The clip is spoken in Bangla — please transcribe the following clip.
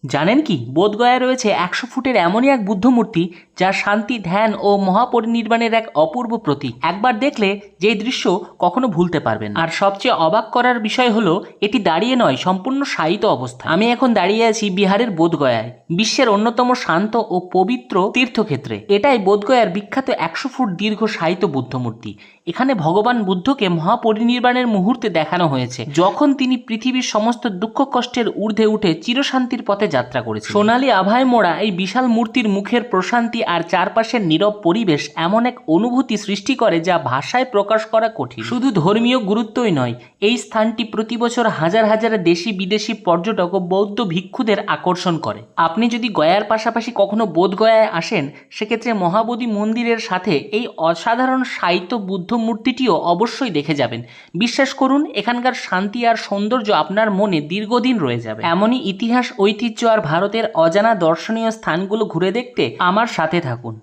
জানেন কি, বোধগয়ায় রয়েছে 100 ফুটের এমনই এক বুদ্ধ মূর্তি যা শান্তি, ধ্যান ও মহাপরিনির্বাণের এক অপূর্ব প্রতীক। একবার দেখলে যে দৃশ্য কখনো ভুলতে পারবেন না। আর সবচেয়ে অবাক করার বিষয় হলো এটি দাঁড়িয়ে নয়, সম্পূর্ণ শায়িত অবস্থা। আমি এখন দাঁড়িয়ে আছি বিহারের বোধগয়ায়, বিশ্বের অন্যতম শান্ত ও পবিত্র তীর্থক্ষেত্রে। এটাই বোধগয়ার বিখ্যাত 100 ফুট দীর্ঘ শায়িত বুদ্ধ মূর্তি। এখানে ভগবান বুদ্ধকে মহাপরিনির্বাণের মুহূর্তে দেখানো হয়েছে, যখন তিনি পৃথিবীর সমস্ত দুঃখ কষ্টের ঊর্ধ্বে উঠে চিরশান্তির পথে যাত্রা করেছে। সোনালী আভায় মোড়া এই বিশাল মূর্তির মুখের প্রশান্তি আর চারপাশের নীরব পরিবেশ এমন এক অনুভূতি সৃষ্টি করে যা ভাষায় প্রকাশ করা কঠিন। শুধু ধর্মীয় গুরুত্বই নয়, এই স্থানটি প্রতি বছর হাজার হাজার দেশি বিদেশি পর্যটক ও বৌদ্ধ ভিক্ষুদের আকর্ষণ করে। আপনি যদি গয়ার পাশাপাশি কখনো বোধগয়ায় আসেন, সেক্ষেত্রে মহাবোধি মন্দিরের সাথে এই অসাধারণ শায়িত বুদ্ধ মূর্তিটিও অবশ্যই দেখে যাবেন। বিশ্বাস করুন, এখানকার শান্তি আর সৌন্দর্য আপনার মনে দীর্ঘদিন রয়ে যাবে। এমনই ইতিহাস, ঐতিহ্য আর ভারতের অজানা দর্শনীয় স্থানগুলো ঘুরে দেখতে আমার সাথে থাকুন।